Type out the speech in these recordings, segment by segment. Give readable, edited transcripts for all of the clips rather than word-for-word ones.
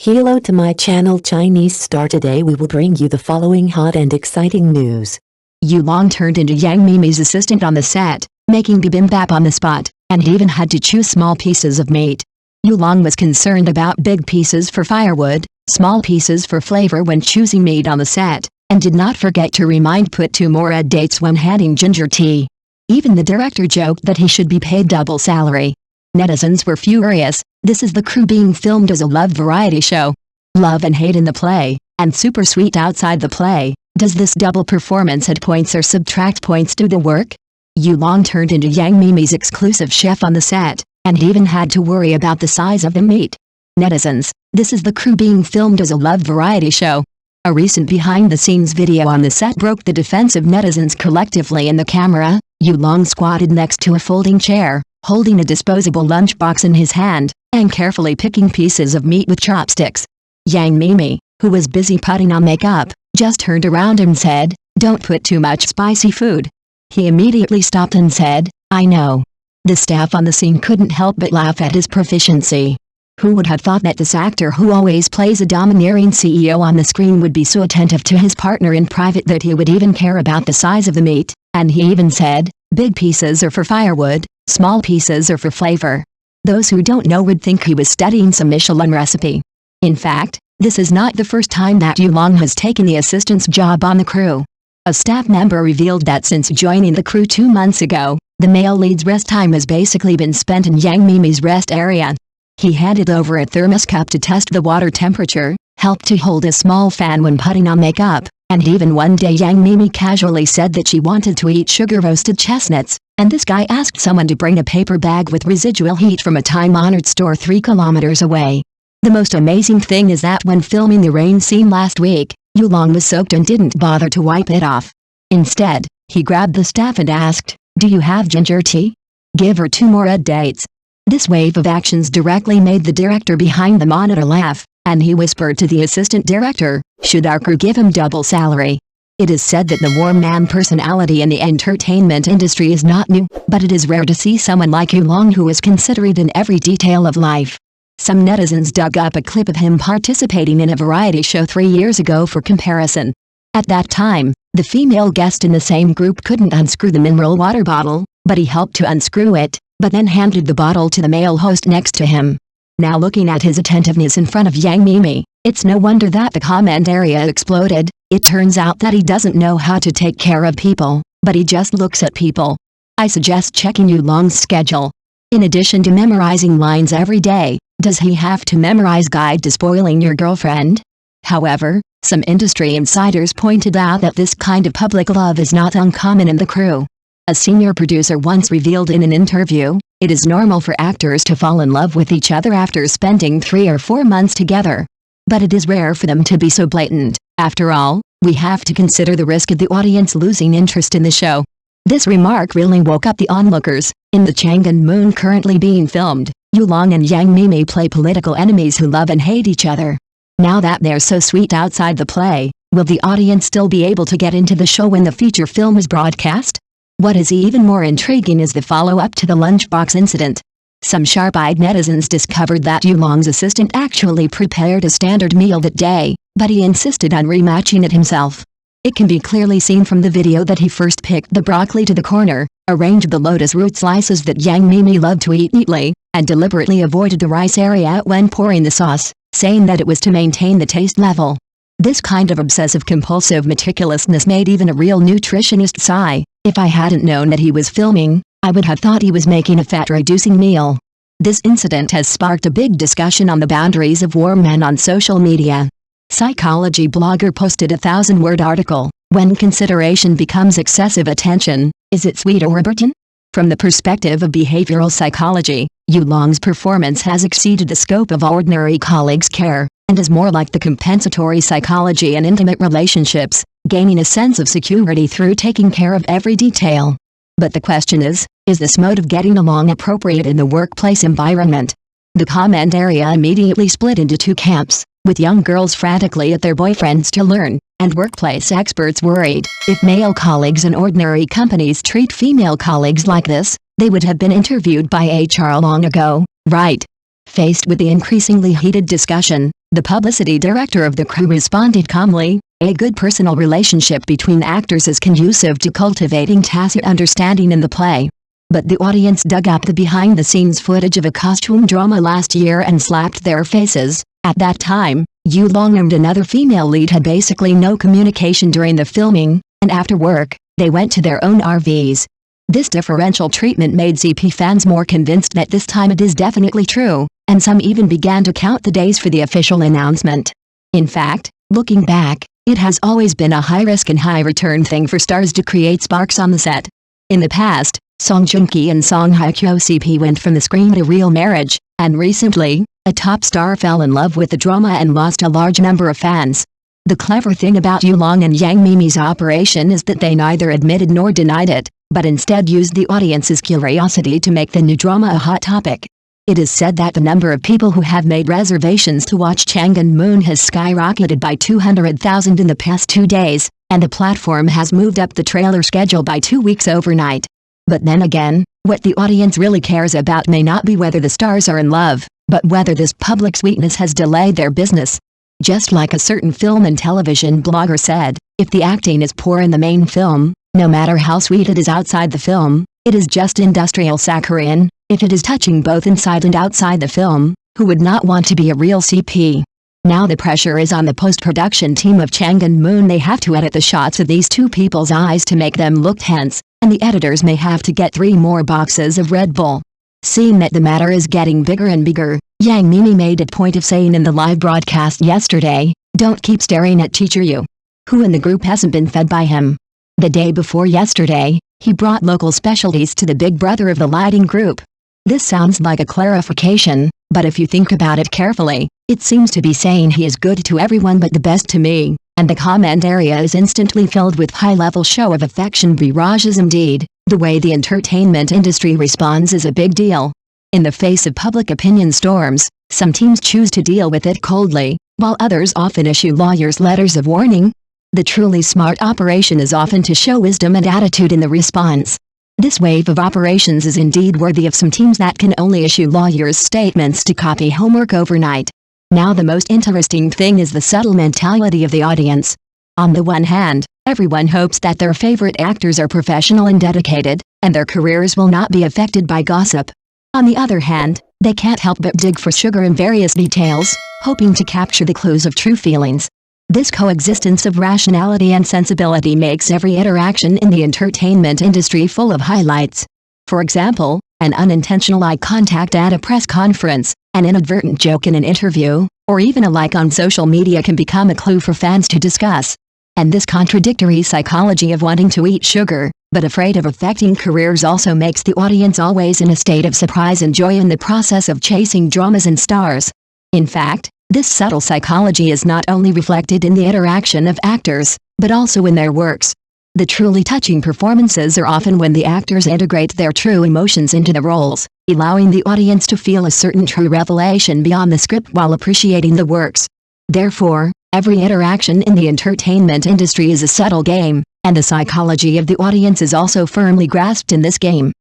Hello to my channel Chinese Star. Today we will bring you the following hot and exciting news. Yu Long turned into Yang Miemie's assistant on the set, making bibimbap on the spot, and even had to choose small pieces of meat. Yu Long was concerned about big pieces for firewood, small pieces for flavor when choosing meat on the set, and did not forget to put 2 more red dates when handing ginger tea. Even the director joked that he should be paid double salary. Netizens were furious. This is the crew being filmed as a love variety show. Love and hate in the play, and super sweet outside the play. Does this double performance add points or subtract points to the work? Yu Long turned into Yang Miemie's exclusive chef on the set, and even had to worry about the size of the meat. Netizens, this is the crew being filmed as a love variety show. A recent behind-the-scenes video on the set broke the defense of netizens collectively. In the camera, Yu Long squatted next to a folding chair, holding a disposable lunchbox in his hand, and carefully picking pieces of meat with chopsticks. Yang Miemie, who was busy putting on makeup, just turned around and said, "Don't put too much spicy food." He immediately stopped and said, "I know." The staff on the scene couldn't help but laugh at his proficiency. Who would have thought that this actor, who always plays a domineering CEO on the screen, would be so attentive to his partner in private that he would even care about the size of the meat, and he even said, "Big pieces are for firewood, small pieces are for flavor." Those who don't know would think he was studying some Michelin recipe. In fact, this is not the first time that Yu Long has taken the assistant's job on the crew. A staff member revealed that since joining the crew 2 months ago, the male lead's rest time has basically been spent in Yang Miemie's rest area. He handed over a thermos cup to test the water temperature, helped to hold a small fan when putting on makeup, and even one day Yang Miemie casually said that she wanted to eat sugar-roasted chestnuts, and this guy asked someone to bring a paper bag with residual heat from a time-honored store 3 kilometers away. The most amazing thing is that when filming the rain scene last week, Yu Long was soaked and didn't bother to wipe it off. Instead, he grabbed the staff and asked, "Do you have ginger tea? Give her 2 more red dates." This wave of actions directly made the director behind the monitor laugh, and he whispered to the assistant director, "Should our crew give him double salary?" It is said that the warm man personality in the entertainment industry is not new, but it is rare to see someone like Yu Long who is considerate in every detail of life. Some netizens dug up a clip of him participating in a variety show 3 years ago for comparison. At that time, the female guest in the same group couldn't unscrew the mineral water bottle, but he helped to unscrew it, but then handed the bottle to the male host next to him. Now looking at his attentiveness in front of Yang Miemie, it's no wonder that the comment area exploded. It turns out that he doesn't know how to take care of people, but he just looks at people. I suggest checking Yu Long's schedule. In addition to memorizing lines every day, does he have to memorize Guide to Spoiling Your Girlfriend? However, some industry insiders pointed out that this kind of public love is not uncommon in the crew. A senior producer once revealed in an interview, it is normal for actors to fall in love with each other after spending 3 or 4 months together. But it is rare for them to be so blatant. After all, we have to consider the risk of the audience losing interest in the show. This remark really woke up the onlookers. In the Chang'an Moon currently being filmed, Yu Long and Yang Miemie play political enemies who love and hate each other. Now that they're so sweet outside the play, will the audience still be able to get into the show when the feature film is broadcast? What is even more intriguing is the follow-up to the lunchbox incident. Some sharp-eyed netizens discovered that Yu Long's assistant actually prepared a standard meal that day, but he insisted on rematching it himself. It can be clearly seen from the video that he first picked the broccoli to the corner, arranged the lotus root slices that Yang Miemie loved to eat neatly, and deliberately avoided the rice area when pouring the sauce, saying that it was to maintain the taste level. This kind of obsessive-compulsive meticulousness made even a real nutritionist sigh. "If I hadn't known that he was filming, I would have thought he was making a fat-reducing meal." This incident has sparked a big discussion on the boundaries of warm men on social media. Psychology blogger posted a 1,000-word article, "When consideration becomes excessive attention, is it sweet or burden?" From the perspective of behavioral psychology, Yu Long's performance has exceeded the scope of ordinary colleagues' care, and is more like the compensatory psychology in intimate relationships, gaining a sense of security through taking care of every detail. But the question is this mode of getting along appropriate in the workplace environment? The comment area immediately split into 2 camps, with young girls frantically at their boyfriends to learn, and workplace experts worried, if male colleagues in ordinary companies treat female colleagues like this, they would have been interviewed by HR long ago, right? Faced with the increasingly heated discussion, The publicity director of the crew responded calmly, "A good personal relationship between actors is conducive to cultivating tacit understanding in the play." But the audience dug up the behind-the-scenes footage of a costume drama last year and slapped their faces. At that time, Yu Long and another female lead had basically no communication during the filming, and after work, they went to their own RVs. This differential treatment made CP fans more convinced that this time it is definitely true, and some even began to count the days for the official announcement. In fact, looking back, it has always been a high-risk and high-return thing for stars to create sparks on the set. In the past, Song Joong-ki and Song Hye-kyo CP went from the screen to real marriage, and recently, a top star fell in love with the drama and lost a large number of fans. The clever thing about Yu Long and Yang Miemie's operation is that they neither admitted nor denied it, but instead used the audience's curiosity to make the new drama a hot topic. It is said that the number of people who have made reservations to watch Chang'an Moon has skyrocketed by 200,000 in the past 2 days, and the platform has moved up the trailer schedule by 2 weeks overnight. But then again, what the audience really cares about may not be whether the stars are in love, but whether this public sweetness has delayed their business. Just like a certain film and television blogger said, if the acting is poor in the main film, no matter how sweet it is outside the film, it is just industrial saccharine. If it is touching both inside and outside the film, who would not want to be a real CP? Now the pressure is on the post-production team of Chang'an Moon. They have to edit the shots of these two people's eyes to make them look tense, and the editors may have to get 3 more boxes of Red Bull. Seeing that the matter is getting bigger and bigger, Yang Miemie made a point of saying in the live broadcast yesterday, "Don't keep staring at Teacher Yu. Who in the group hasn't been fed by him?" The day before yesterday, he brought local specialties to the big brother of the lighting group. This sounds like a clarification, but if you think about it carefully, it seems to be saying he is good to everyone but the best to me, and the comment area is instantly filled with high-level show of affection barrages indeed. The way the entertainment industry responds is a big deal. In the face of public opinion storms, some teams choose to deal with it coldly, while others often issue lawyers' letters of warning. The truly smart operation is often to show wisdom and attitude in the response. This wave of operations is indeed worthy of some teams that can only issue lawyers' statements to copy homework overnight. Now the most interesting thing is the subtle mentality of the audience. On the one hand, everyone hopes that their favorite actors are professional and dedicated, and their careers will not be affected by gossip. On the other hand, they can't help but dig for sugar in various details, hoping to capture the clues of true feelings. This coexistence of rationality and sensibility makes every interaction in the entertainment industry full of highlights. For example, an unintentional eye contact at a press conference, an inadvertent joke in an interview, or even a like on social media can become a clue for fans to discuss. And this contradictory psychology of wanting to eat sugar, but afraid of affecting careers also makes the audience always in a state of surprise and joy in the process of chasing dramas and stars. In fact, this subtle psychology is not only reflected in the interaction of actors, but also in their works. The truly touching performances are often when the actors integrate their true emotions into the roles, allowing the audience to feel a certain true revelation beyond the script while appreciating the works. Therefore, every interaction in the entertainment industry is a subtle game, and the psychology of the audience is also firmly grasped in this game.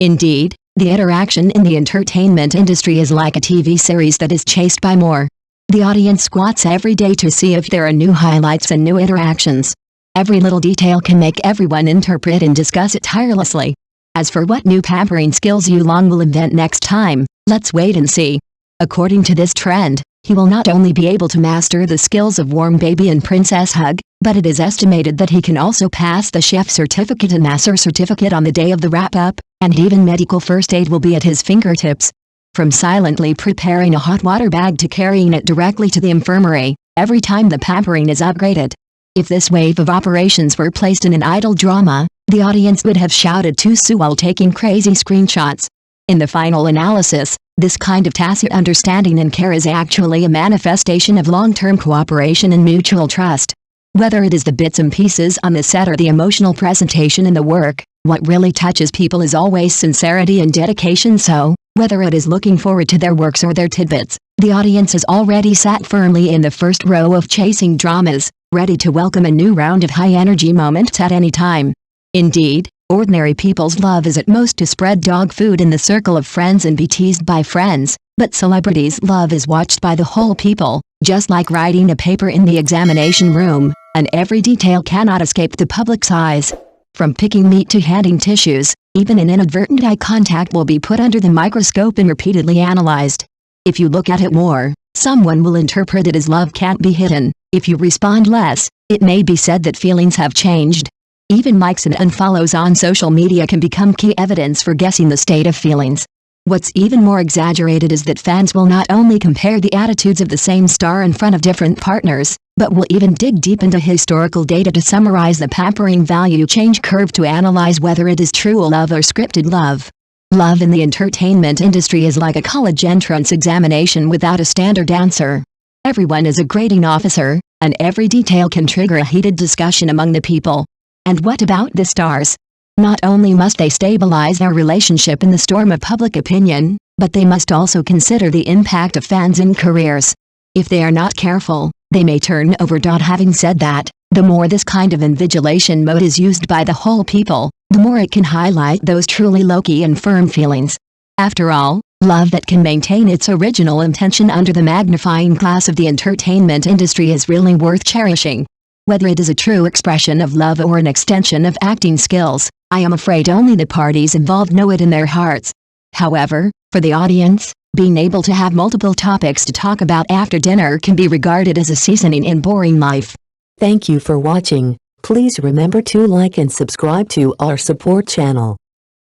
Indeed, the interaction in the entertainment industry is like a TV series that is chased by more. The audience squats every day to see if there are new highlights and new interactions. Every little detail can make everyone interpret and discuss it tirelessly. As for what new pampering skills Yu Long will invent next time, let's wait and see. According to this trend, he will not only be able to master the skills of warm baby and princess hug, but it is estimated that he can also pass the chef certificate and master certificate on the day of the wrap-up, and even medical first aid will be at his fingertips. From silently preparing a hot water bag to carrying it directly to the infirmary, every time the pampering is upgraded. If this wave of operations were placed in an idol drama, the audience would have shouted "Tusu" while taking crazy screenshots. In the final analysis, this kind of tacit understanding and care is actually a manifestation of long-term cooperation and mutual trust. Whether it is the bits and pieces on the set or the emotional presentation in the work, what really touches people is always sincerity and dedication. So, whether it is looking forward to their works or their tidbits, the audience has already sat firmly in the first row of chasing dramas, ready to welcome a new round of high-energy moments at any time. Indeed, ordinary people's love is at most to spread dog food in the circle of friends and be teased by friends, But celebrities' love is watched by the whole people, just like writing a paper in the examination room, and every detail cannot escape the public's eyes. From picking meat to handing tissues, even an inadvertent eye contact will be put under the microscope and repeatedly analyzed. If you look at it more, someone will interpret it as love can't be hidden. If you respond less, it may be said that feelings have changed. Even likes and unfollows on social media can become key evidence for guessing the state of feelings. What's even more exaggerated is that fans will not only compare the attitudes of the same star in front of different partners, but will even dig deep into historical data to summarize the pampering value change curve to analyze whether it is true love or scripted love. Love in the entertainment industry is like a college entrance examination without a standard answer. Everyone is a grading officer, and every detail can trigger a heated discussion among the people. And what about the stars? Not only must they stabilize their relationship in the storm of public opinion, but they must also consider the impact of fans in careers. If they are not careful, they may turn over. Having said that, the more this kind of invigilation mode is used by the whole people, the more it can highlight those truly low-key and firm feelings. After all, love that can maintain its original intention under the magnifying glass of the entertainment industry is really worth cherishing. Whether it is a true expression of love or an extension of acting skills, I am afraid only the parties involved know it in their hearts. However, for the audience, being able to have multiple topics to talk about after dinner can be regarded as a seasoning in boring life. Thank you for watching. Please remember to like and subscribe to our support channel.